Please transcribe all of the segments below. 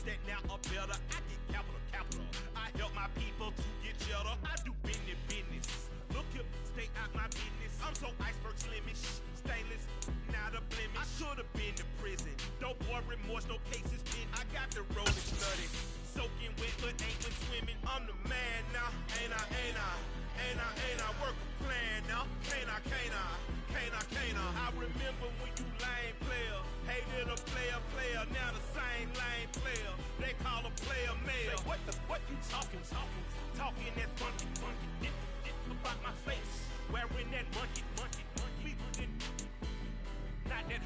that now are better. I get capital. I help my people to get cheddar. I do business. Look here, stay out my business. I'm so iceberg slimish, stainless, not a blemish. I should have been to prison. No boy remorse, no cases pinned. I got the road is bloody, soaking wet, but ain't been swimming. I'm the man now, ain't I? Work a plan now, can't I? I remember when you lame player, hated a player, now the same lame player. They call a player mayor. Say, what you talking that funky, dip about my face, wearing that monkey, not that,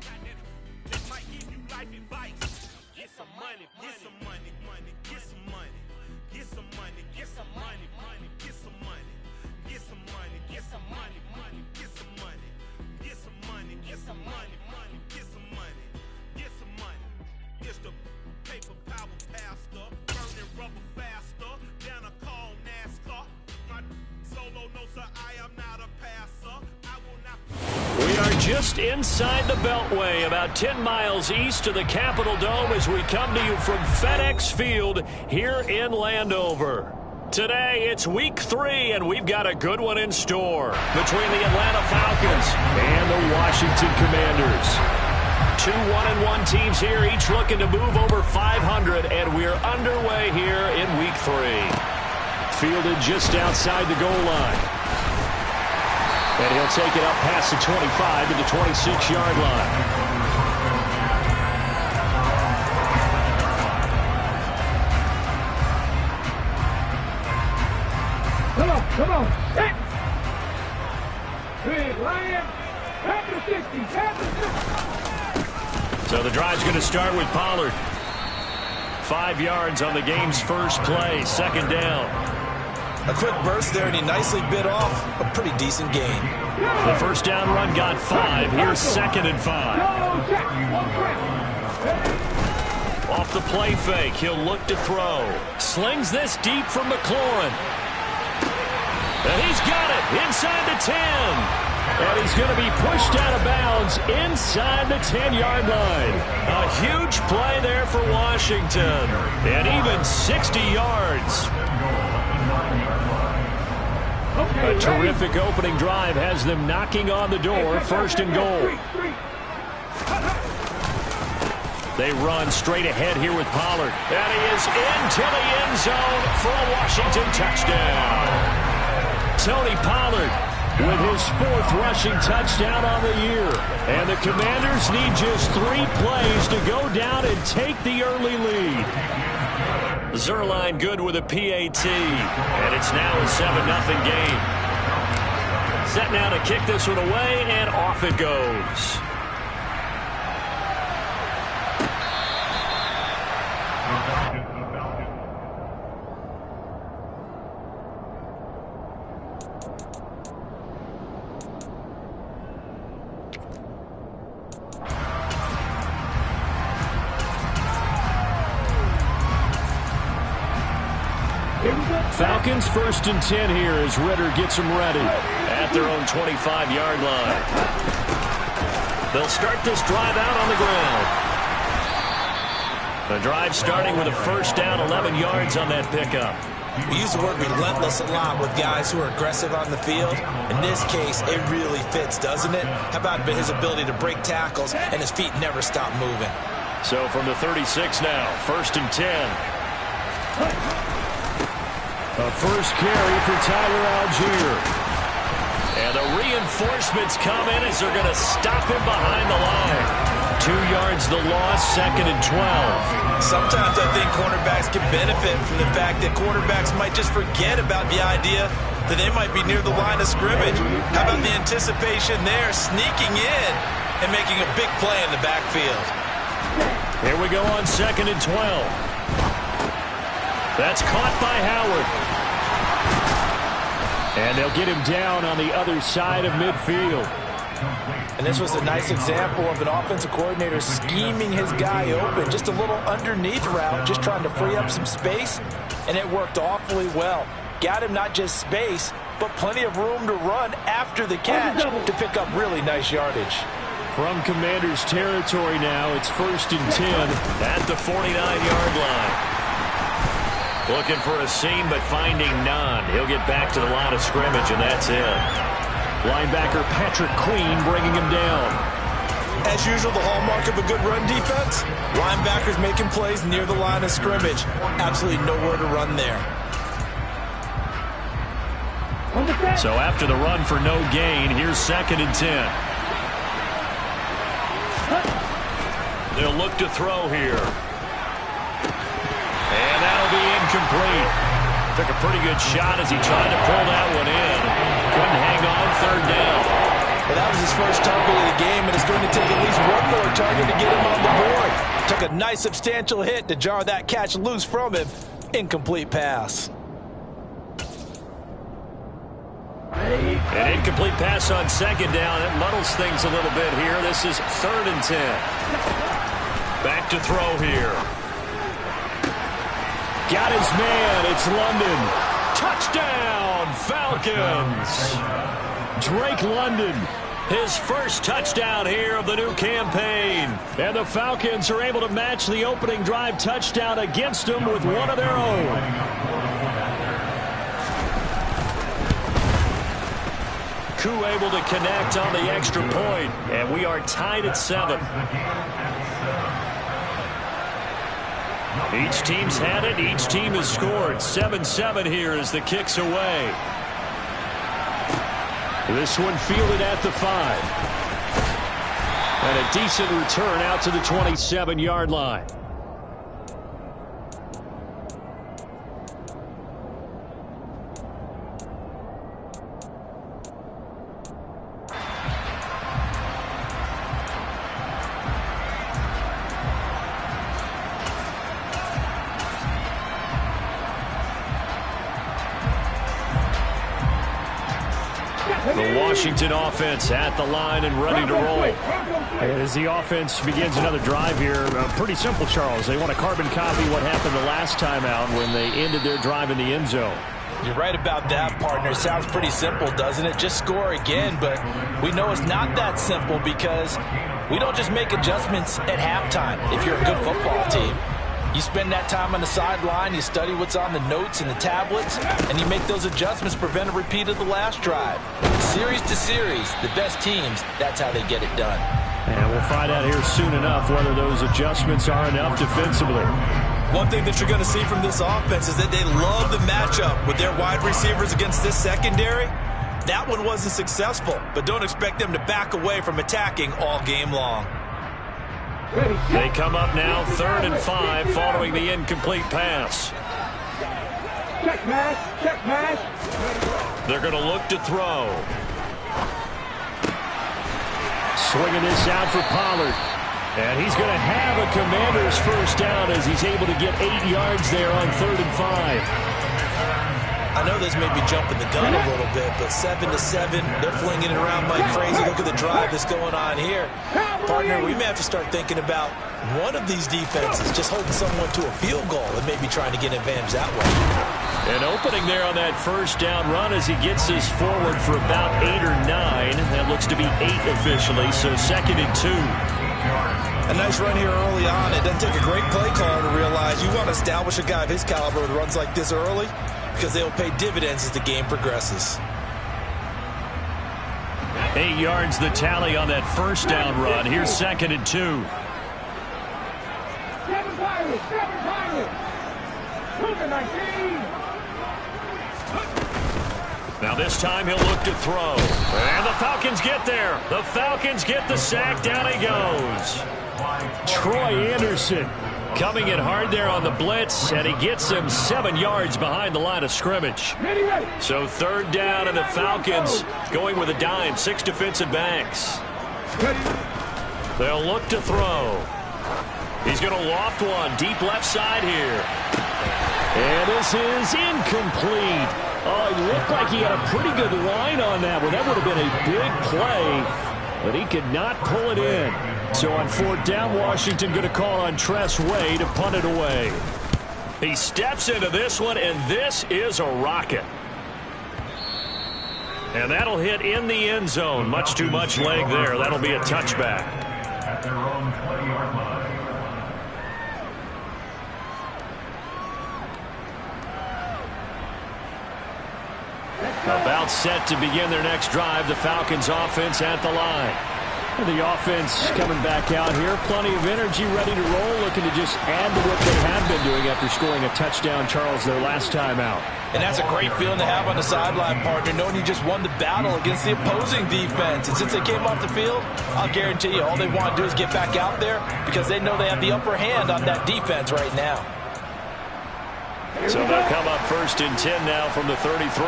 that might give you life advice. Get some money, get some money, get some money, get some money, get some money, get some money, get some money, get some money, get some money, get some money, get some money, get some money, get some money. It's the paper power pastor, burning rubber faster, down a call NASCAR. My solo no sir, I am not a passer. I will not. We are just inside the Beltway, about 10 miles east of the Capitol Dome as we come to you from FedEx Field here in Landover. Today, it's week 3, and we've got a good one in store between the Atlanta Falcons and the Washington Commanders. 2 1-1 teams here, each looking to move over 500, and we're underway here in week 3. Fielded just outside the goal line. And he'll take it up past the 25 to the 26-yard line. Come on. Hey. Big Lion. After 60. So the drive's going to start with Pollard. 5 yards on the game's first play. Second down. A quick burst there, and he nicely bit off a pretty decent gain. The first down run got 5. Here's 2nd and 5. Off the play fake, he'll look to throw. Slings this deep from McLaurin. And he's got it inside the 10. And he's going to be pushed out of bounds inside the 10-yard line. A huge play there for Washington. And even 60 yards. A terrific opening drive has them knocking on the door. 1st and goal. They run straight ahead here with Pollard. And he is into the end zone for a Washington touchdown. Tony Pollard with his 4th rushing touchdown on the year. And the Commanders need just 3 plays to go down and take the early lead. Zerline good with a PAT. And it's now a 7-0 game. Set now to kick this one away, and off it goes. Falcons 1st and 10 here as Ritter gets them ready at their own 25-yard line. They'll start this drive out on the ground. The drive starting with a first down, 11 yards on that pickup. We use the word relentless a lot with guys who are aggressive on the field. In this case, it really fits, doesn't it? How about his ability to break tackles and his feet never stop moving? So from the 36 now, 1st and 10. A first carry for Tyler Algier. And the reinforcements come in as they're going to stop him behind the line. 2 yards the loss, 2nd and 12. Sometimes I think cornerbacks can benefit from the fact that quarterbacks might just forget about the idea that they might be near the line of scrimmage. How about the anticipation there, sneaking in and making a big play in the backfield? Here we go on 2nd and 12. That's caught by Howard. And they'll get him down on the other side of midfield. And this was a nice example of an offensive coordinator scheming his guy open. Just a little underneath route, just trying to free up some space. And it worked awfully well. Got him not just space, but plenty of room to run after the catch to pick up really nice yardage. From Commanders territory now, it's 1st and 10 at the 49-yard line. Looking for a seam, but finding none. He'll get back to the line of scrimmage, and that's it. Linebacker Patrick Queen bringing him down. As usual, the hallmark of a good run defense, linebackers making plays near the line of scrimmage. Absolutely nowhere to run there. So after the run for no gain, here's 2nd and 10. They'll look to throw here. And that'll be incomplete. Took a pretty good shot as he tried to pull that one in. Couldn't hang on, 3rd down. Well, that was his first target of the game, and it's going to take at least one more target to get him on the board. Took a nice substantial hit to jar that catch loose from him. Incomplete pass. An incomplete pass on 2nd down. It muddles things a little bit here. This is 3rd and 10. Back to throw here. Got his man. It's London. Touchdown, Falcons. Drake London, his first touchdown here of the new campaign. And the Falcons are able to match the opening drive touchdown against them with one of their own. Koo able to connect on the extra point, and we are tied at 7. Each team's had it. Each team has scored. 7-7 here as the kick's away. This one fielded at the 5. And a decent return out to the 27-yard line. The Washington offense at the line and ready to roll. And as the offense begins another drive here, pretty simple, Charles. They want to carbon copy what happened the last time out when they ended their drive in the end zone. You're right about that, partner. Sounds pretty simple, doesn't it? Just score again, but we know it's not that simple because we don't just make adjustments at halftime if you're a good football team. You spend that time on the sideline, you study what's on the notes and the tablets, and you make those adjustments, prevent a repeat of the last drive. Series to series, the best teams, that's how they get it done. And we'll find out here soon enough whether those adjustments are enough defensively. One thing that you're going to see from this offense is that they love the matchup with their wide receivers against this secondary. That one wasn't successful, but don't expect them to back away from attacking all game long. They come up now 3rd and 5 following the incomplete pass. Check pass, check pass. They're going to look to throw. Swinging this out for Pollard. And he's going to have a Commander's first down as he's able to get 8 yards there on 3rd and 5. I know this may be jumping the gun a little bit, but 7-7, they're flinging it around like crazy. Look at the drive that's going on here. Partner, we may have to start thinking about one of these defenses just holding someone to a field goal and maybe trying to get an advantage that way. An opening there on that first down run as he gets this forward for about 8 or 9. That looks to be 8 officially, so 2nd and 2. A nice run here early on. It doesn't take a great play caller to realize you want to establish a guy of his caliber that runs like this early, because they'll pay dividends as the game progresses. 8 yards the tally on that first down run. Here's 2nd and 2. 7 pilots, 7 pilots. Move it, 19. Now this time he'll look to throw. And the Falcons get there. The Falcons get the sack. Down he goes. Troy Anderson coming in hard there on the blitz, and he gets him 7 yards behind the line of scrimmage. So 3rd down, and the Falcons going with a dime, 6 defensive backs. They'll look to throw. He's going to loft one deep left side here. And this is incomplete. Oh, he looked like he had a pretty good line on that one. That would have been a big play, but he could not pull it in. So on 4th down, Washington going to call on Tress Way to punt it away. He steps into this one, and this is a rocket. And that'll hit in the end zone. Much too much leg there. That'll be a touchback. At their own 20-yard line. About set to begin their next drive. The Falcons offense at the line. The offense coming back out here. Plenty of energy, ready to roll, looking to just add to what they have been doing after scoring a touchdown, Charles, their last time out. And that's a great feeling to have on the sideline, partner, knowing you just won the battle against the opposing defense. And since they came off the field, I'll guarantee you all they want to do is get back out there because they know they have the upper hand on that defense right now. So they'll come up 1st and 10 now from the 33.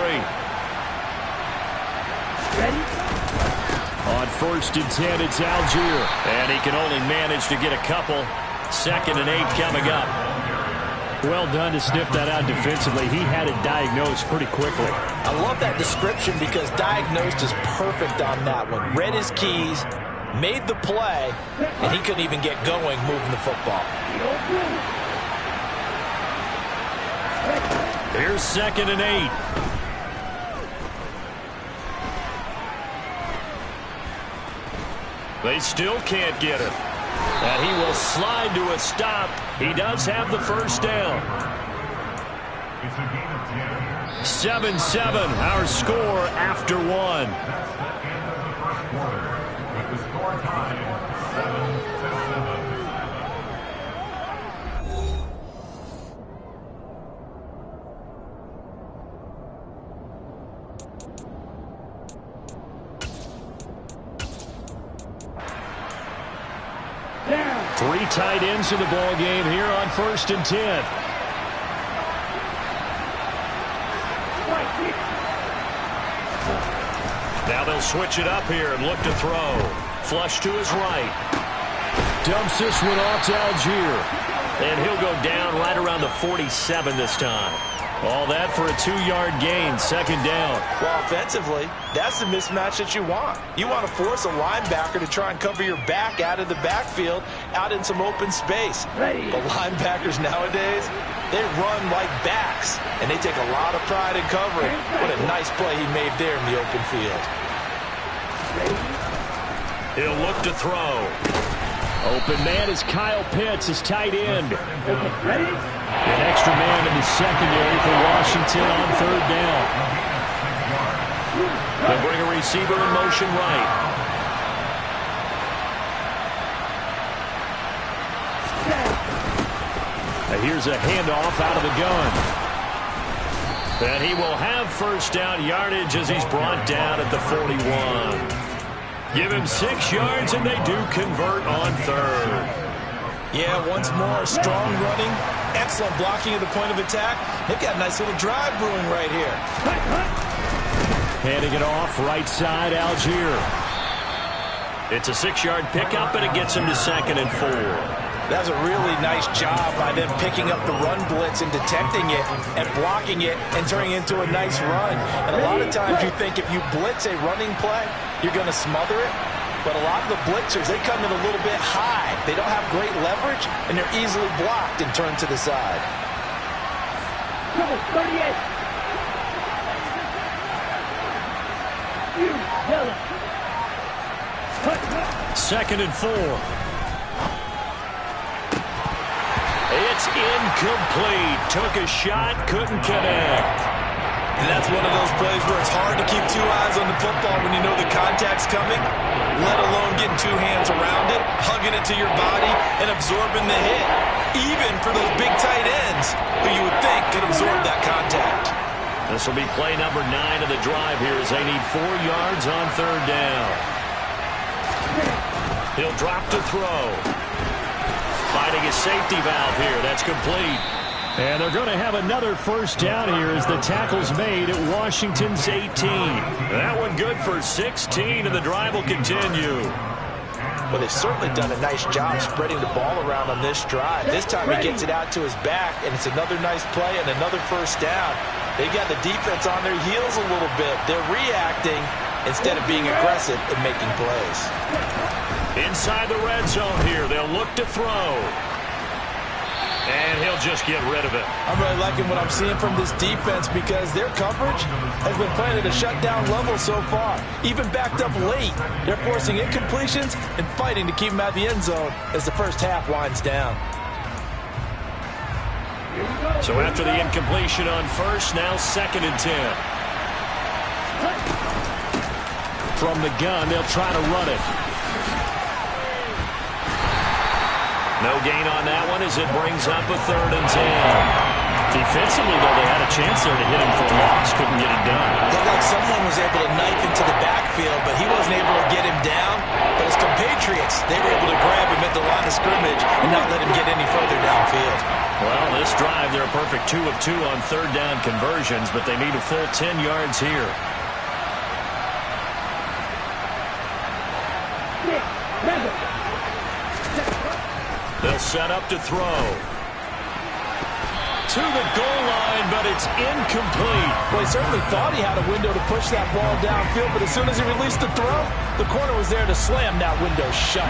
Ready? On 1st and 10, it's Algier. And he can only manage to get a couple. 2nd and 8 coming up. Well done to sniff that out defensively. He had it diagnosed pretty quickly. I love that description because diagnosed is perfect on that one. Read his keys, made the play, and he couldn't even get going moving the football. Here's 2nd and 8. They still can't get him. And he will slide to a stop. He does have the first down. It's a gain of 10. 7-7, our score after 1. That's the end of the first quarter. With the score tied 7-7. Three tight ends in the ball game here on 1st and 10. Now they'll switch it up here and look to throw. Flush to his right. Dumps this one off to Algier. And he'll go down right around the 47 this time. All that for a 2-yard gain, 2nd down. Well, offensively, that's the mismatch that you want. You want to force a linebacker to try and cover your back out of the backfield, out in some open space. Ready. But linebackers nowadays, they run like backs, and they take a lot of pride in covering. What a nice play he made there in the open field. He'll look to throw. Open man is Kyle Pitts, his tight end. Ready? An extra man in the secondary for Washington on 3rd down. They'll bring a receiver in motion right. Now here's a handoff out of the gun. And he will have 1st down yardage as he's brought down at the 41. Give him 6 yards, and they do convert on 3rd. Yeah, once more, strong running, excellent blocking at the point of attack. They've got a nice little drive brewing right here. Handing it off, right side, Algier. It's a 6-yard pickup, and it gets him to 2nd and 4. That's a really nice job by them picking up the run blitz and detecting it and blocking it and turning it into a nice run. And a lot of times you think if you blitz a running play, you're going to smother it. But a lot of the blitzers, they come in a little bit high. They don't have great leverage, and they're easily blocked and turned to the side. Number 38. You yellow. 2nd and 4. It's incomplete. Took a shot, couldn't connect. And that's one of those plays where it's hard to keep 2 eyes on the football when you know the contact's coming, let alone getting 2 hands around it, hugging it to your body, and absorbing the hit, even for those big tight ends who you would think could absorb that contact. This will be play number 9 of the drive here as they need 4 yards on 3rd down. He'll drop to throw. Finding a safety valve here. That's complete. And they're going to have another 1st down here as the tackle's made at Washington's 18. That one good for 16, and the drive will continue. Well, they've certainly done a nice job spreading the ball around on this drive. This time he gets it out to his back, and it's another nice play and another 1st down. They've got the defense on their heels a little bit. They're reacting instead of being aggressive and making plays. Inside the red zone here, they'll look to throw. And he'll just get rid of it. I'm really liking what I'm seeing from this defense because their coverage has been playing at a shutdown level so far. Even backed up late, they're forcing incompletions and fighting to keep them out of the end zone as the first half winds down. So after the incompletion on first, now 2nd and 10. From the gun, they'll try to run it. No gain on that one as it brings up a 3rd and 10. Defensively, though, they had a chance there to hit him for a loss. Couldn't get it done. Looked like someone was able to knife into the backfield, but he wasn't able to get him down. But his compatriots, they were able to grab him at the line of scrimmage and not let him get any further downfield. Well, this drive, they're a perfect 2 of 2 on 3rd down conversions, but they need a full 10 yards here. They'll set up to throw. To the goal line, but it's incomplete. Well, he certainly thought he had a window to push that ball downfield, but as soon as he released the throw, the corner was there to slam that window shut.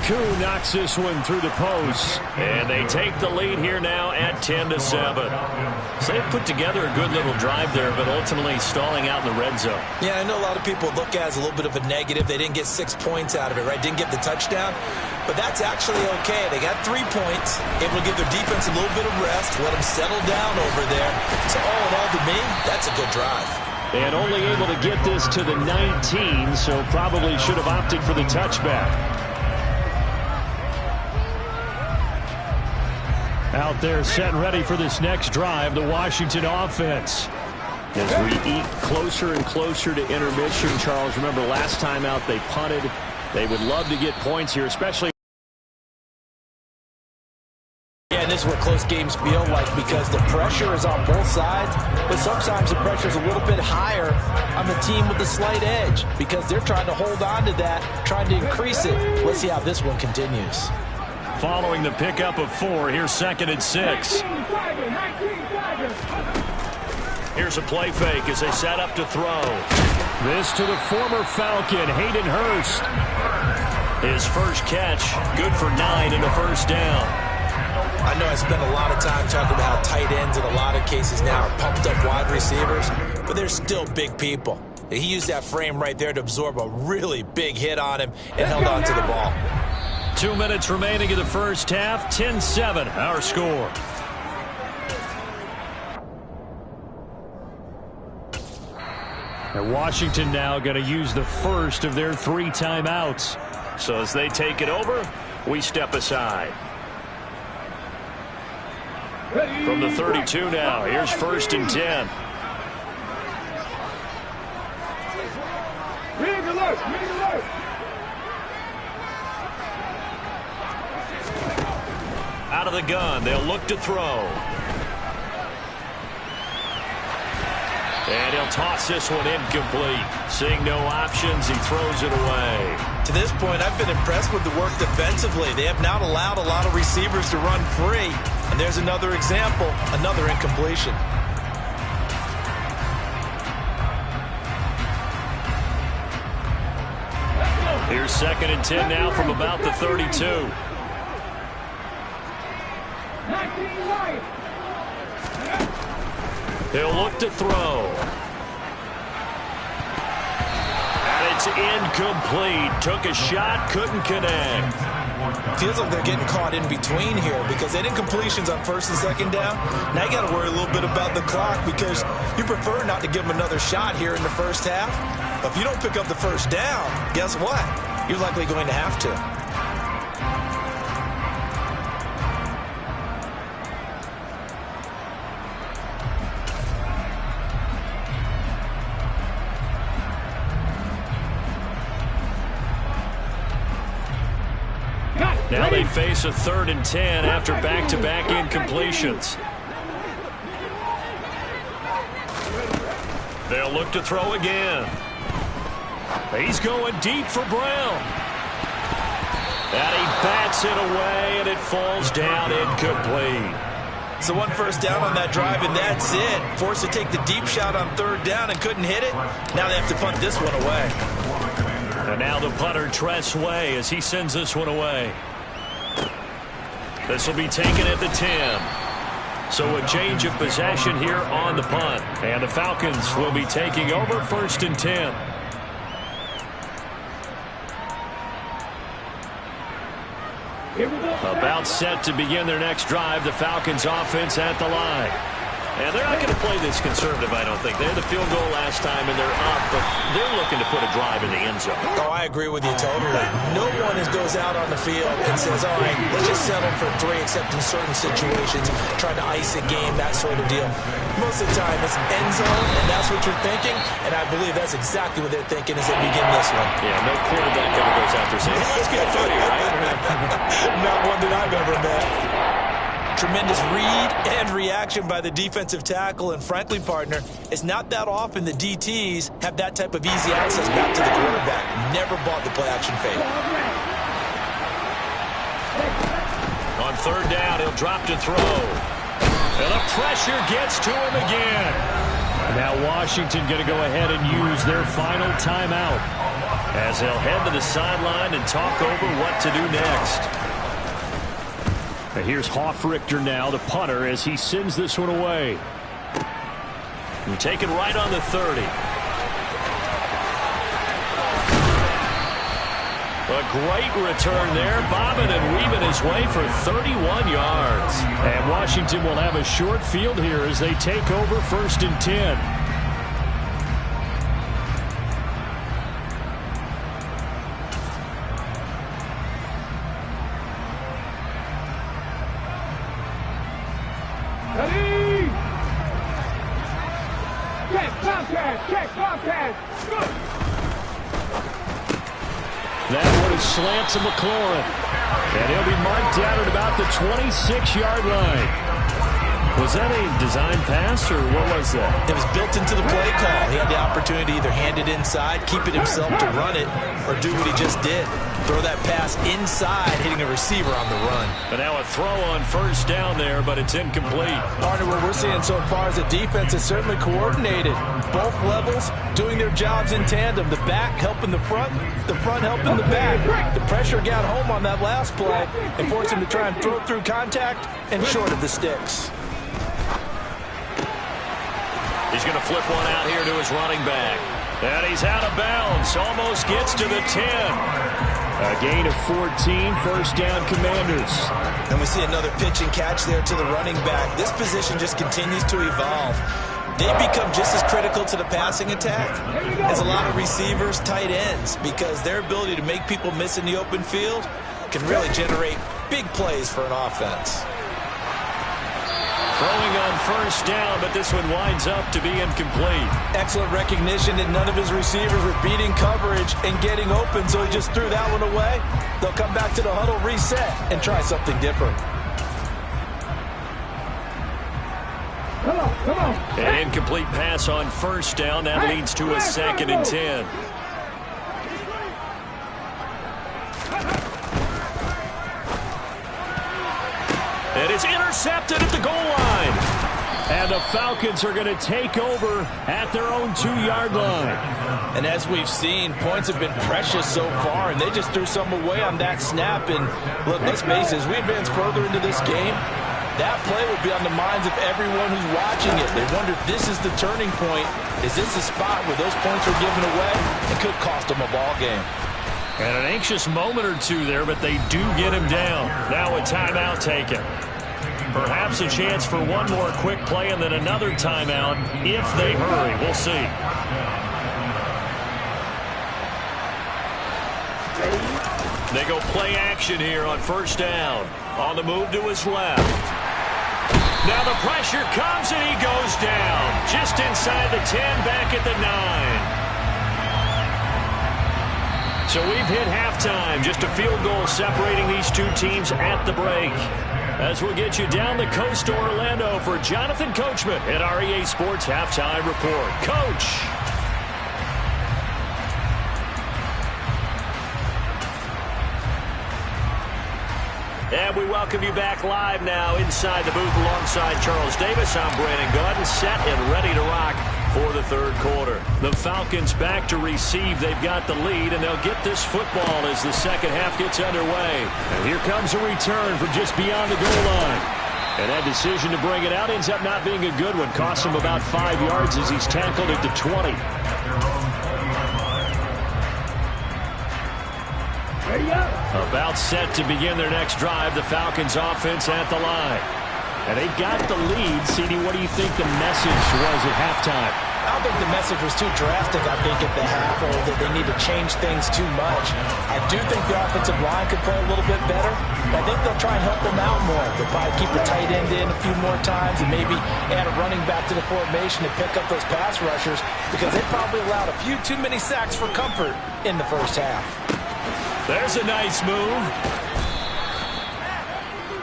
Koo knocks this one through the post, and they take the lead here now at 10-7. So they put together a good little drive there, but ultimately stalling out in the red zone. Yeah, I know a lot of people look at it as a little bit of a negative. They didn't get 6 points out of it, right? Didn't get the touchdown. But that's actually okay. They got 3 points, able to give their defense a little bit of rest, let them settle down over there. So all in all, to me, that's a good drive. And only able to get this to the 19, so probably should have opted for the touchback. Out there set and ready for this next drive, the Washington offense. As we eat closer and closer to intermission, Charles, remember last time out they punted. They would love to get points here, especially. Yeah, and this is what close games feel like because the pressure is on both sides, but sometimes the pressure is a little bit higher on the team with the slight edge because they're trying to hold on to that, trying to increase it. Let's see how this one continues. Following the pickup of 4, here's 2nd and 6. Here's a play fake as they set up to throw. This to the former Falcon, Hayden Hurst. His first catch, good for 9 and a first down. I know I spent a lot of time talking about how tight ends in a lot of cases now are pumped up wide receivers, but they're still big people. He used that frame right there to absorb a really big hit on him and held on to the ball. 2 minutes remaining in the first half, 10-7, our score. And Washington now going to use the first of their 3 timeouts. So as they take it over, we step aside. From the 32 now, here's 1st and 10. Out of the gun, they'll look to throw. And he'll toss this one incomplete. Seeing no options, he throws it away. To this point, I've been impressed with the work defensively. They have not allowed a lot of receivers to run free. And there's another example, another incompletion. Here's 2nd and 10 now from about the 32. He'll look to throw. And it's incomplete. Took a shot, couldn't connect. Feels like they're getting caught in between here because they did completions on 1st and 2nd down. Now you got to worry a little bit about the clock because you prefer not to give them another shot here in the first half. But if you don't pick up the first down, guess what? You're likely going to have to. Now they face a 3rd and 10 after back-to-back incompletions. They'll look to throw again. He's going deep for Brown. And he bats it away, and it falls down incomplete. So 1 first down on that drive, and that's it. Forced to take the deep shot on 3rd down and couldn't hit it. Now they have to punt this one away. And now the punter, Tress Way, as he sends this one away. This will be taken at the 10. So a change of possession here on the punt. And the Falcons will be taking over 1st and 10. About set to begin their next drive. The Falcons offense at the line. And they're not going to play this conservative, I don't think. They had the field goal last time, and they're up, but they're looking to put a drive in the end zone. Oh, I agree with you totally. No one goes out on the field and says, all right, let's just settle for 3, except in certain situations, trying to ice a game, that sort of deal. Most of the time, it's end zone, and that's what you're thinking, and I believe that's exactly what they're thinking as they begin this one. Yeah, no quarterback ever goes out there saying, hey, let's get a 30, right? Not one that I've ever met. Tremendous read and reaction by the defensive tackle, and frankly, partner, it's not that often the DTs have that type of easy access back to the quarterback. Never bought the play-action fake. On 3rd down, he'll drop to throw. And the pressure gets to him again. Now Washington going to go ahead and use their final timeout as they'll head to the sideline and talk over what to do next. Here's Hoffrichter now, the punter, as he sends this one away. And taken right on the 30. A great return there, bobbing and weaving his way for 31 yards. And Washington will have a short field here as they take over 1st and 10. That one is slant to McLaurin. And he'll be marked down at about the 26-yard line. Was that a design pass, or what was that? It was built into the play call. He had the opportunity to either hand it inside, keep it himself to run it, or do what he just did. Throw that pass inside, hitting a receiver on the run. But now a throw on 1st down there, but it's incomplete. Partner, what we're seeing so far is the defense is certainly coordinated. Both levels doing their jobs in tandem. The back helping the front helping the back. The pressure got home on that last play and forced him to try and throw through contact and short of the sticks. He's going to flip one out here to his running back. And he's out of bounds. Almost gets to the 10. A gain of 14, 1st down Commanders. And we see another pitch and catch there to the running back. This position just continues to evolve. They become just as critical to the passing attack as a lot of receivers, tight ends, because their ability to make people miss in the open field can really generate big plays for an offense. Throwing on 1st down, but this one winds up to be incomplete. Excellent recognition that none of his receivers were beating coverage and getting open, so he just threw that one away. They'll come back to the huddle, reset, and try something different. Come on. An incomplete pass on 1st down. That leads to a 2nd and 10. And it's intercepted at the goal line. And the Falcons are going to take over at their own 2-yard line. And as we've seen, points have been precious so far, and they just threw some away on that snap. And look, let's face it, as we advance further into this game, that play will be on the minds of everyone who's watching it. They wonder if this is the turning point. Is this the spot where those points are given away? It could cost them a ball game. And an anxious moment or two there, but they do get him down. Now a timeout taken. Perhaps a chance for one more quick play and then another timeout if they hurry. We'll see. They go play action here on 1st down. On the move to his left. Now the pressure comes and he goes down. Just inside the 10, back at the 9. So we've hit halftime. Just a field goal separating these two teams at the break. As we'll get you down the coast to Orlando for Jonathan Coachman at our EA Sports Halftime Report. Coach. And We welcome you back live now inside the booth alongside Charles Davis. I'm Brandon Gaudin, set and ready to rock for the third quarter. The Falcons back to receive. They've got the lead, and they'll get this football as the second half gets underway. And here comes a return from just beyond the goal line. And that decision to bring it out ends up not being a good one. Costs him about 5 yards as he's tackled it to 20. About set to begin their next drive. The Falcons offense at the line. And they've got the lead. CD, what do you think the message was at halftime? I don't think the message was too drastic, I think, at the half, or that they need to change things too much. I do think the offensive line could play a little bit better. I think they'll try and help them out more. They'll probably keep the tight end in a few more times and maybe add a running back to the formation to pick up those pass rushers, because they probably allowed a few too many sacks for comfort in the first half. There's a nice move.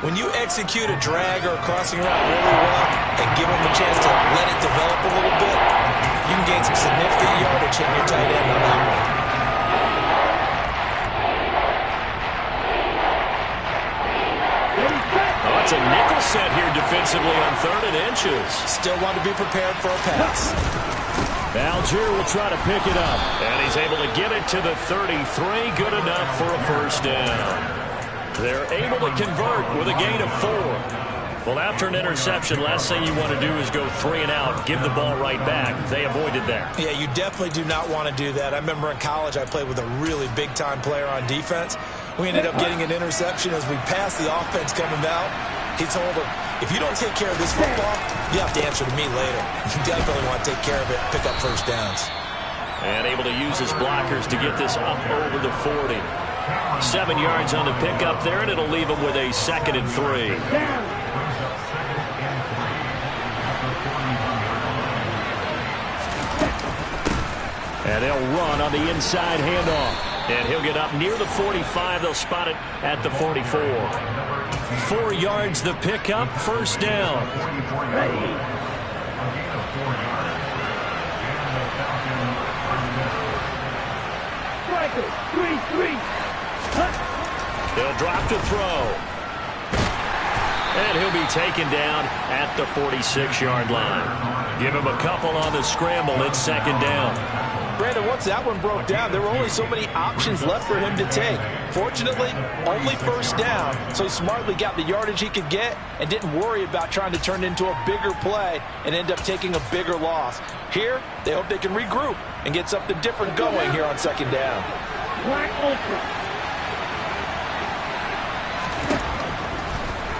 When you execute a drag or a crossing route really well and give them a chance to let it develop a little bit, you can gain some significant yardage hitting your tight end on that one. Oh, it's a nickel set here defensively on 3rd and inches. Still want to be prepared for a pass. Algier will try to pick it up. And he's able to get it to the 33. Good enough for a first down. They're able to convert with a gain of 4. Well, after an interception, last thing you want to do is go 3 and out, give the ball right back. They avoided that. Yeah, you definitely do not want to do that. I remember in college I played with a really big-time player on defense. We ended up getting an interception as we passed the offense coming out. He told him, if you don't take care of this football, you have to answer to me later. You definitely want to take care of it, pick up first downs. And able to use his blockers to get this up over the 40. 7 yards on the pickup there, and it'll leave him with a 2nd and 3. And they'll run on the inside handoff. And he'll get up near the 45. They'll spot it at the 44. 4 yards the pickup, first down. He'll drop to throw. And he'll be taken down at the 46-yard line. Give him a couple on the scramble. It's 2nd down. Brandon, once that one broke down, there were only so many options left for him to take. Fortunately, only first down, so he smartly got the yardage he could get and didn't worry about trying to turn it into a bigger play and end up taking a bigger loss. Here, they hope they can regroup and get something different going here on 2nd down.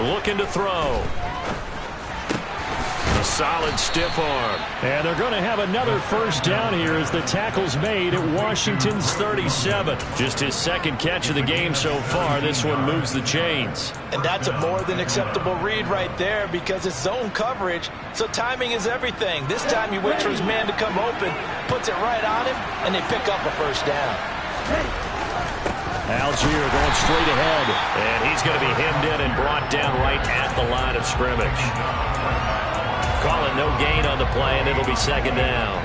Looking to throw. A solid stiff arm. And they're going to have another first down here as the tackle's made at Washington's 37. Just his 2nd catch of the game so far. This one moves the chains. And that's a more than acceptable read right there, because it's zone coverage, so timing is everything. This time he waits for his man to come open, puts it right on him, and they pick up a first down. Algier going straight ahead, and he's going to be hemmed in and brought down right at the line of scrimmage. Call it no gain on the play, and it'll be 2nd down.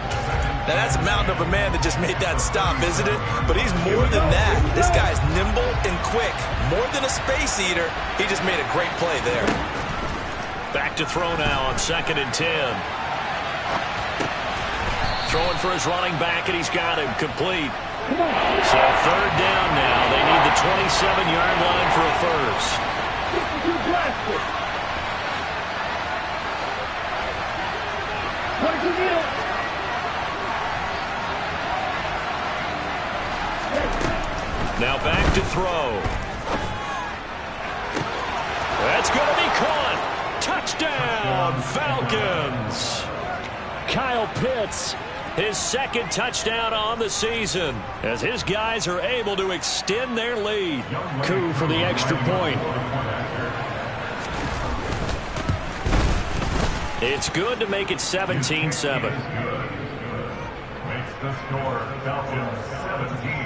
Now, that's a mountain of a man that just made that stop, isn't it? But he's more than that. This guy's nimble and quick. More than a space eater, he just made a great play there. Back to throw now on 2nd and 10. Throwing for his running back, and he's got him complete. So 3rd down now. They need the 27-yard line for a first. Now back to throw. That's going to be caught. Touchdown, Falcons. Kyle Pitts, his 2nd touchdown on the season, as his guys are able to extend their lead. Coup for the extra point. It's good to make it 17-7. Makes the score Falcons 17.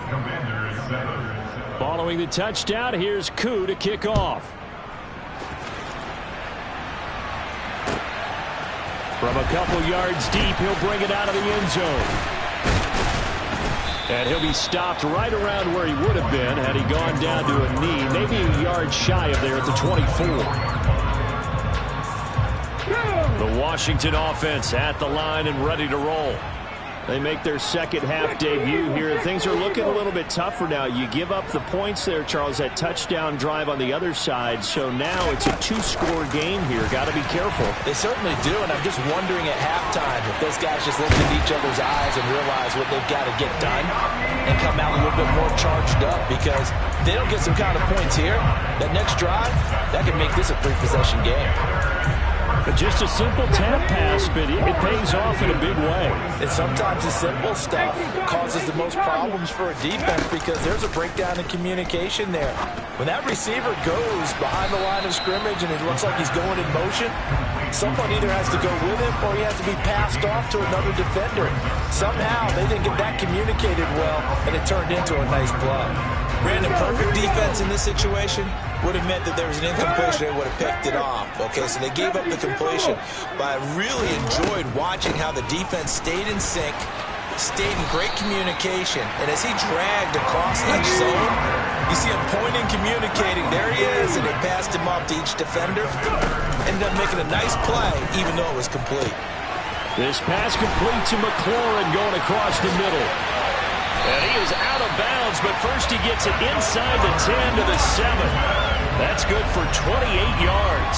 Commanders 7. Following the touchdown, here's Coup to kick off. From a couple yards deep, he'll bring it out of the end zone. And he'll be stopped right around where he would have been had he gone down to a knee, maybe a yard shy of there at the 24. The Washington offense at the line and ready to roll. They make their second half debut here. Things are looking a little bit tougher now. You give up the points there, Charles, that touchdown drive on the other side. So now it's a 2-score game here. Got to be careful. They certainly do, and I'm just wondering at halftime if those guys just look into each other's eyes and realize what they've got to get done and come out a little bit more charged up, because if they don't get some kind of points here, that next drive, that can make this a 3-possession game. But just a simple tap pass, but it pays off in a big way. And sometimes the simple stuff causes the most problems for a defense, because there's a breakdown in communication there. When that receiver goes behind the line of scrimmage and it looks like he's going in motion, someone either has to go with him or he has to be passed off to another defender. Somehow they didn't get that communicated well, and it turned into a nice play. Brandon, perfect defense in this situation would have meant that there was an incompletion. They would have picked it off. Okay, so they gave up the completion. But I really enjoyed watching how the defense stayed in sync, stayed in great communication. And as he dragged across each zone, you see him pointing, communicating. There he is, and they passed him off to each defender. Ended up making a nice play, even though it was complete. This pass complete to McLaurin going across the middle. And he is out of bounds, but first he gets it inside the 10 to the 7. That's good for 28 yards.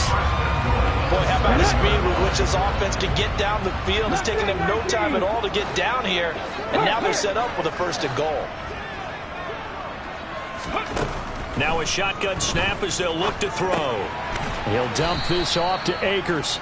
Boy, how about the speed with which this offense can get down the field? It's taking them no time at all to get down here, and now they're set up with a 1st and goal. Now a shotgun snap as they'll look to throw. He'll dump this off to Akers.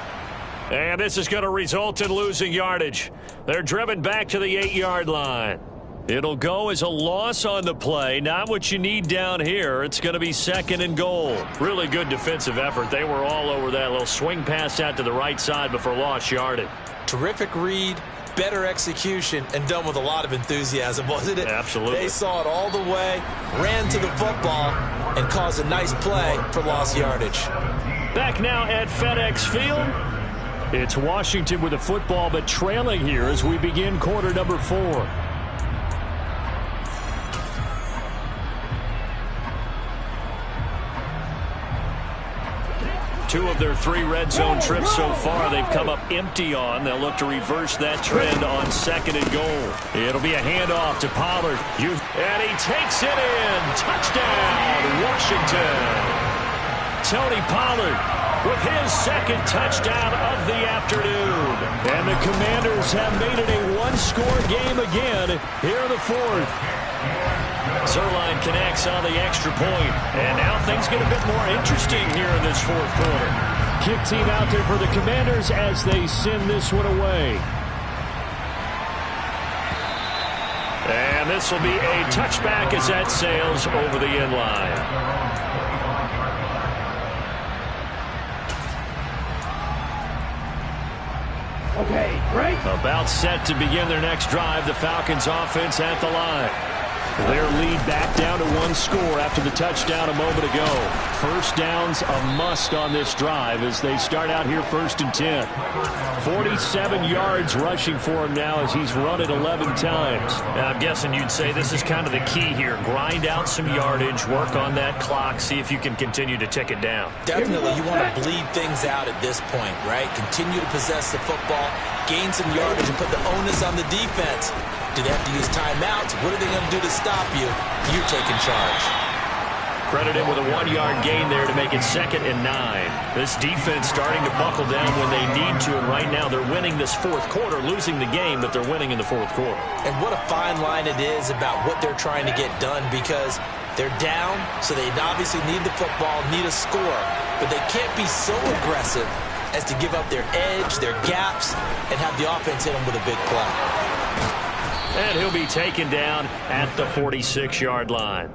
And this is going to result in losing yardage. They're driven back to the 8-yard line. It'll go as a loss on the play. Not what you need down here. It's going to be 2nd and goal. Really good defensive effort. They were all over that little swing pass out to the right side before lost yardage. Terrific read, better execution, and done with a lot of enthusiasm, wasn't it? Absolutely. They saw it all the way, ran to the football, and caused a nice play for lost yardage. Back now at FedEx Field. It's Washington with the football, but trailing here as we begin quarter number 4. Two of their 3 red zone trips so far they've come up empty on. They'll look to reverse that trend on 2nd and goal. It'll be a handoff to Pollard. And he takes it in. Touchdown, Washington. Tony Pollard with his 2nd touchdown of the afternoon. And the Commanders have made it a 1-score game again here in the 4th. Zerline connects on the extra point, and now things get a bit more interesting here in this 4th quarter. Kick team out there for the Commanders as they send this one away. And this will be a touchback as that sails over the end line. Okay, break. About set to begin their next drive, the Falcons offense at the line. Their lead back down to 1 score after the touchdown a moment ago. First down's a must on this drive as they start out here 1st and 10. 47 yards rushing for him now as he's run it 11 times. And I'm guessing you'd say this is kind of the key here. Grind out some yardage, work on that clock, see if you can continue to tick it down. Definitely, you want to bleed things out at this point, right? Continue to possess the football, gain some yardage, and put the onus on the defense. Do they have to use timeouts? What are they going to do to stop you? You're taking charge. Credit him with a 1-yard gain there to make it 2nd and 9. This defense starting to buckle down when they need to, and right now they're winning this 4th quarter, losing the game, but they're winning in the 4th quarter. And what a fine line it is about what they're trying to get done, because they're down, so they obviously need the football, need a score, but they can't be so aggressive as to give up their edge, their gaps, and have the offense hit them with a big play. And he'll be taken down at the 46-yard line.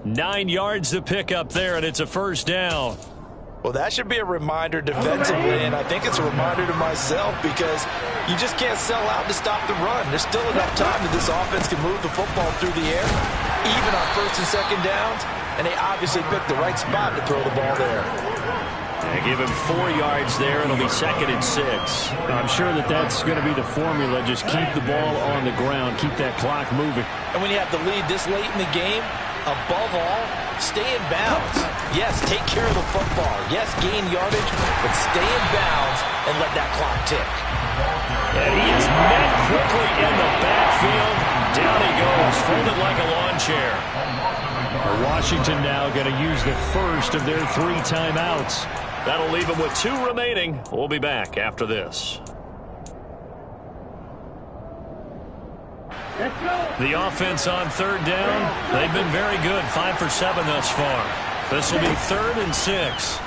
9 yards to pick up there, and it's a 1st down. Well, that should be a reminder defensively, and I think it's a reminder to myself, because you just can't sell out to stop the run. There's still enough time that this offense can move the football through the air, even on 1st and 2nd downs, and they obviously picked the right spot to throw the ball there. And give him 4 yards there. It'll be 2nd and 6. I'm sure that's going to be the formula. Just keep the ball on the ground. Keep that clock moving. And when you have the lead this late in the game, above all, stay in bounds. Yes, take care of the football. Yes, gain yardage, but stay in bounds and let that clock tick. And he is met quickly in the backfield. Down he goes, folded like a lawn chair. Washington now going to use the first of their 3 timeouts. That'll leave them with 2 remaining. We'll be back after this. The offense on 3rd down, they've been very good. 5 for 7 thus far. This will be 3rd and 6.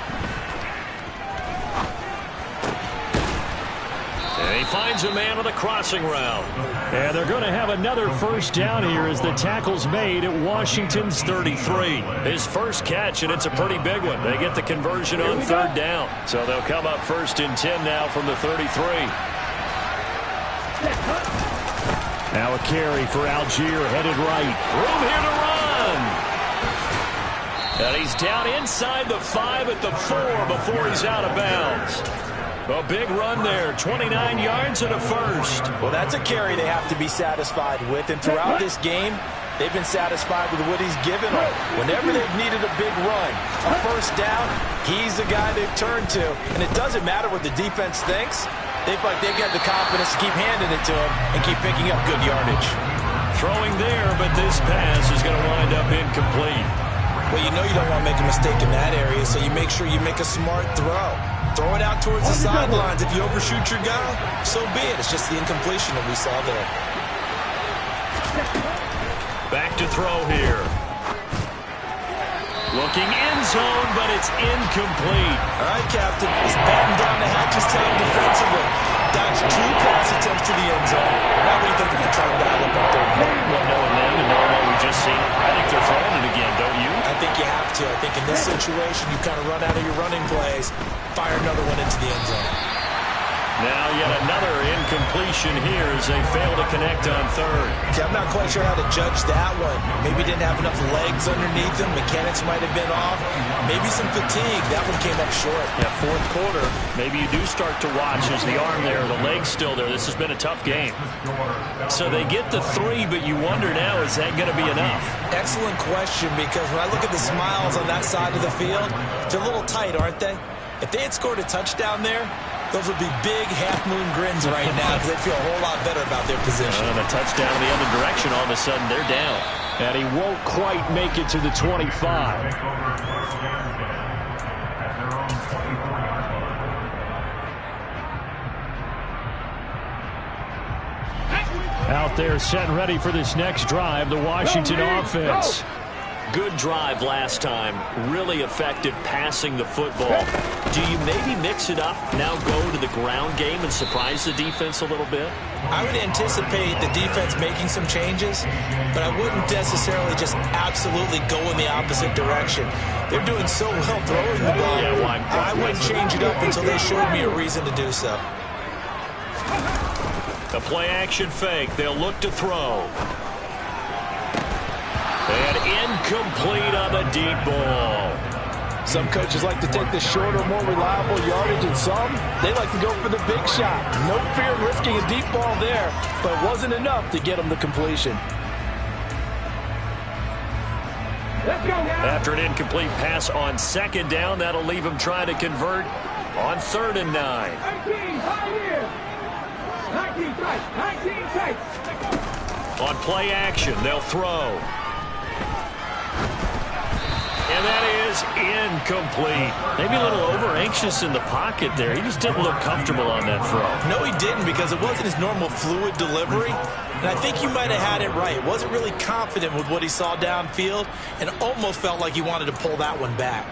And he finds a man on the crossing route. And they're going to have another first down here as the tackle's made at Washington's 33. His first catch, and it's a pretty big one. They get the conversion on 3rd down. So they'll come up 1st and 10 now from the 33. Now a carry for Algier, headed right. Room here to run. And he's down inside the 5 at the 4 before he's out of bounds. A big run there, 29 yards and a first. Well, that's a carry they have to be satisfied with. And throughout this game, they've been satisfied with what he's given them. Whenever they've needed a big run, a first down, he's the guy they've turned to. And it doesn't matter what the defense thinks. They've got the confidence to keep handing it to him and keep picking up good yardage. Throwing there, but this pass is going to wind up incomplete. Well, you know you don't want to make a mistake in that area, so you make sure you make a smart throw. Throw it out towards the sidelines. If you overshoot your guy, so be it. It's just the incompletion that we saw there. Back to throw here. Looking end zone, but it's incomplete. All right, Captain. He's batting down the hatches time defensively. Dodged 2 pass attempts to the end zone. Now what do you think they're trying to dial up on 3rd down? Well, knowing them and knowing what we just seen, I think they're throwing it again, don't you? I think you have to. I think in this situation, you kind of run out of your running plays, fire another one into the end zone. Now yet another incompletion here as they fail to connect on 3rd. Okay, I'm not quite sure how to judge that one. Maybe didn't have enough legs underneath him. Mechanics might have been off. Maybe some fatigue. That one came up short. Yeah, 4th quarter, maybe you do start to watch as the arm there, the leg's still there. This has been a tough game. So they get the 3, but you wonder now, is that going to be enough? Excellent question, because when I look at the smiles on that side of the field, they're a little tight, aren't they? If they had scored a touchdown there, those would be big half-moon grins right now because they feel a whole lot better about their position. And a touchdown in the other direction, all of a sudden they're down. And he won't quite make it to the 25. Out there set and ready for this next drive, the Washington offense. Good drive last time. Really effective passing the football. Do you maybe mix it up, now go to the ground game and surprise the defense a little bit? I would anticipate the defense making some changes, but I wouldn't necessarily just absolutely go in the opposite direction. They're doing so well throwing the ball. Yeah, well, I wouldn't change it up until they showed me a reason to do so. The play-action fake. They'll look to throw. And incomplete on the deep ball. Some coaches like to take the shorter, more reliable yardage, and some, they like to go for the big shot. No fear of risking a deep ball there, but it wasn't enough to get them the completion. Let's go, guys. After an incomplete pass on 2nd down, that'll leave him trying to convert on 3rd and 9. 19, Pioneers. 19 tight, 19 tight. On play action, they'll throw. And that is incomplete. Maybe a little over-anxious in the pocket there. He just didn't look comfortable on that throw. No, he didn't, because it wasn't his normal fluid delivery. And I think you might have had it right. Wasn't really confident with what he saw downfield and almost felt like he wanted to pull that one back.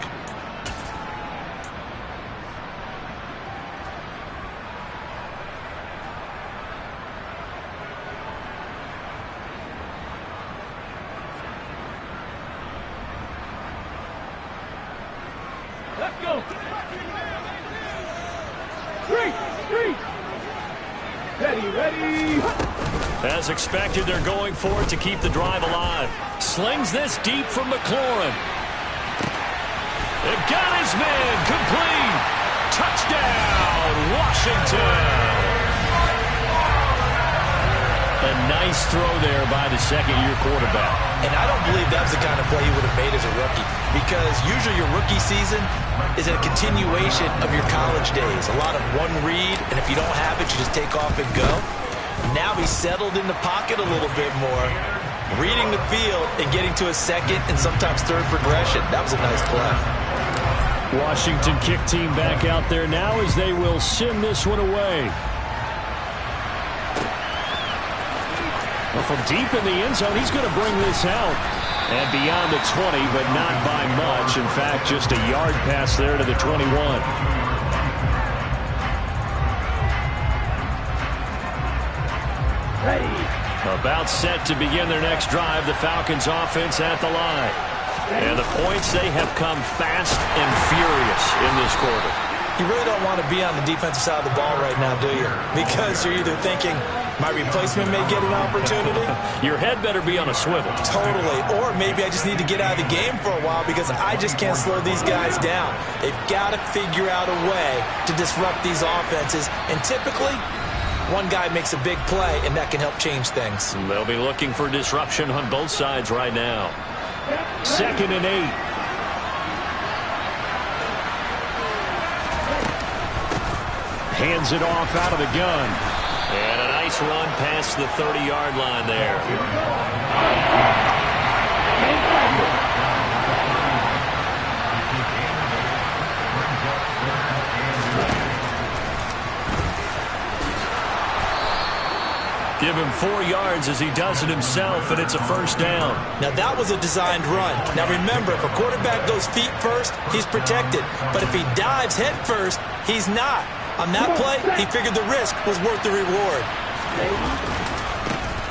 Let's go. 3. Ready. As expected, they're going for it to keep the drive alive. Slings this deep from McLaurin. It got his man complete. Touchdown, Washington. A nice throw there by the second-year quarterback. And I don't believe that was the kind of play he would have made as a rookie, because usually your rookie season is a continuation of your college days. A lot of one read, and if you don't have it, you just take off and go. Now he's settled in the pocket a little bit more, reading the field and getting to a second and sometimes third progression. That was a nice play. Washington kick team back out there now as they will send this one away. Well, from deep in the end zone, he's going to bring this out. And beyond the 20, but not by much. In fact, just a yard pass there to the 21. About set to begin their next drive. The Falcons offense at the line. And the points, they have come fast and furious in this quarter. You really don't want to be on the defensive side of the ball right now, do you? Because you're either thinking, my replacement may get an opportunity. Your head better be on a swivel. Totally. Or maybe I just need to get out of the game for a while because I just can't slow these guys down. They've got to figure out a way to disrupt these offenses. And typically, one guy makes a big play, and that can help change things. They'll be looking for disruption on both sides right now. 2nd and 8. Hands it off out of the gun. And a nice run past the 30-yard line there. Give him 4 yards as he does it himself, and it's a first down. Now, that was a designed run. Now, remember, if a quarterback goes feet first, he's protected. But if he dives head first, he's not. On that play, he figured the risk was worth the reward.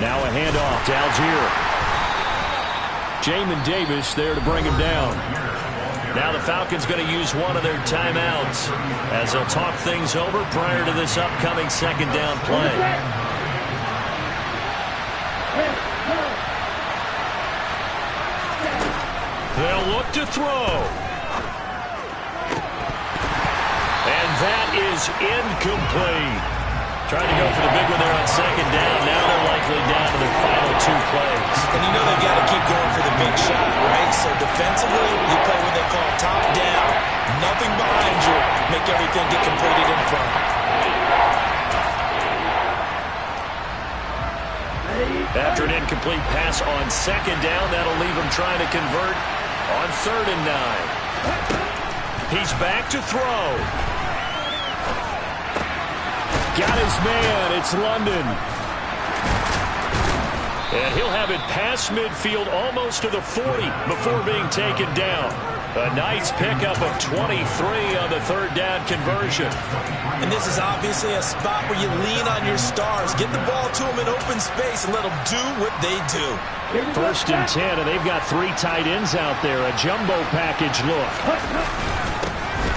Now a handoff to Algier. Jamin Davis there to bring him down. Now the Falcons going to use one of their timeouts as they'll talk things over prior to this upcoming second down play. They'll look to throw. And that is incomplete. Trying to go for the big one there on second down. Now they're likely down to their final 2 plays. And you know they've got to keep going for the big shot, right? So defensively, you play what they call top down. Nothing behind you. Make everything get completed in front. After an incomplete pass on second down, that'll leave him trying to convert on 3rd and 9. He's back to throw. Got his man. It's London. And he'll have it past midfield almost to the 40 before being taken down. A nice pickup of 23 on the 3rd down conversion. And this is obviously a spot where you lean on your stars. Get the ball to them in open space and let them do what they do. 1st and 10, and they've got 3 tight ends out there. A jumbo package look.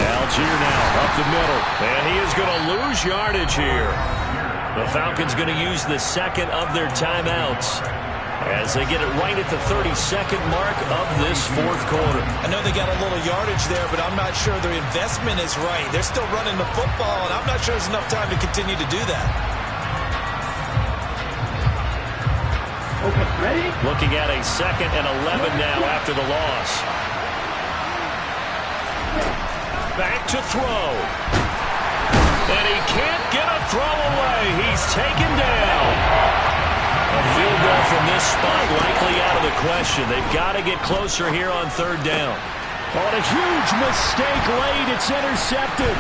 Algier now up the middle. And he is going to lose yardage here. The Falcons going to use the second of their timeouts as they get it right at the 32nd mark of this 4th quarter. I know they got a little yardage there, but I'm not sure their investment is right. They're still running the football, and I'm not sure there's enough time to continue to do that. Okay, ready? Looking at a 2nd and 11 now after the loss. Back to throw. And he can't get a throw away. He's taken down. A field goal from this spot likely out of the question. They've got to get closer here on 3rd down. On a huge mistake late, it's intercepted.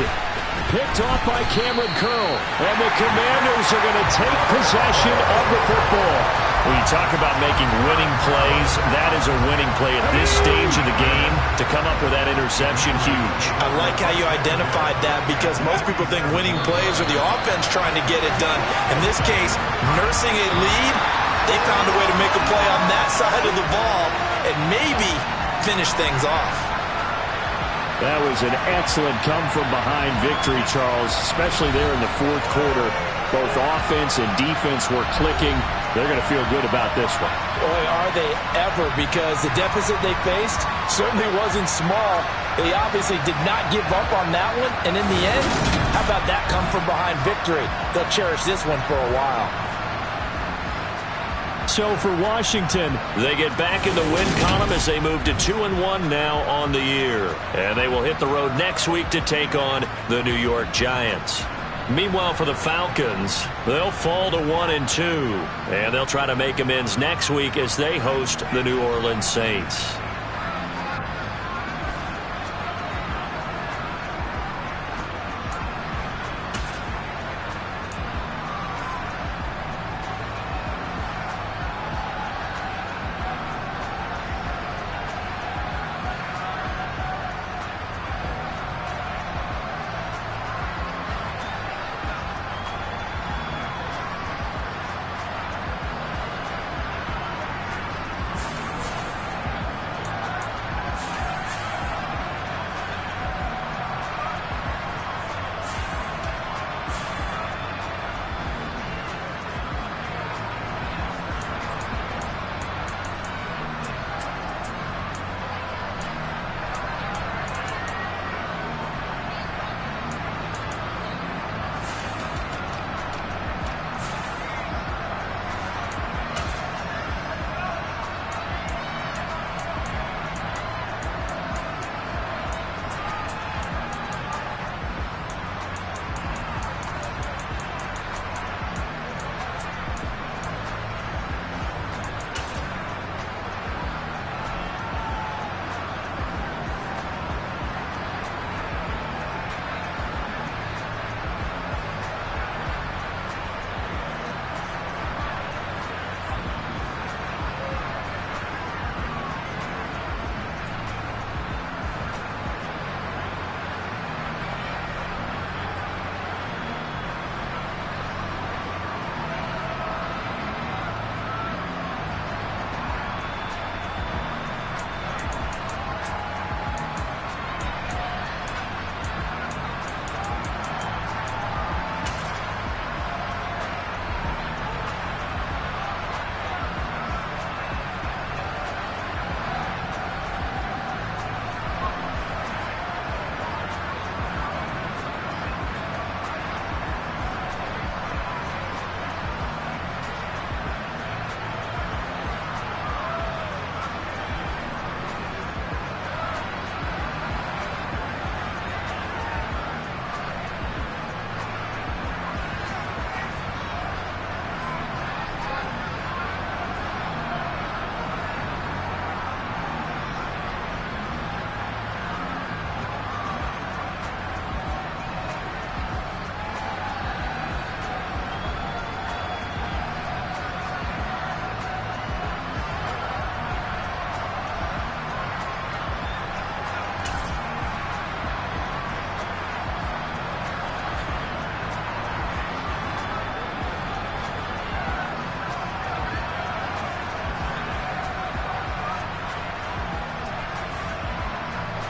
Picked off by Cameron Curl. And the Commanders are going to take possession of the football. When you talk about making winning plays, that is a winning play at this stage of the game. To come up with that interception, huge. I like how you identified that because most people think winning plays are the offense trying to get it done. In this case, nursing a lead, they found a way to make a play on that side of the ball and maybe finish things off. That was an excellent come-from-behind victory, Charles, especially there in the 4th quarter. both offense and defense were clicking. They're going to feel good about this one. Boy, are they ever, because the deficit they faced certainly wasn't small. They obviously did not give up on that one, and in the end, how about that come-from-behind victory? They'll cherish this one for a while. So for Washington, they get back in the win column as they move to 2-1 now on the year. And they will hit the road next week to take on the New York Giants. Meanwhile, for the Falcons, they'll fall to 1-2. And they'll try to make amends next week as they host the New Orleans Saints.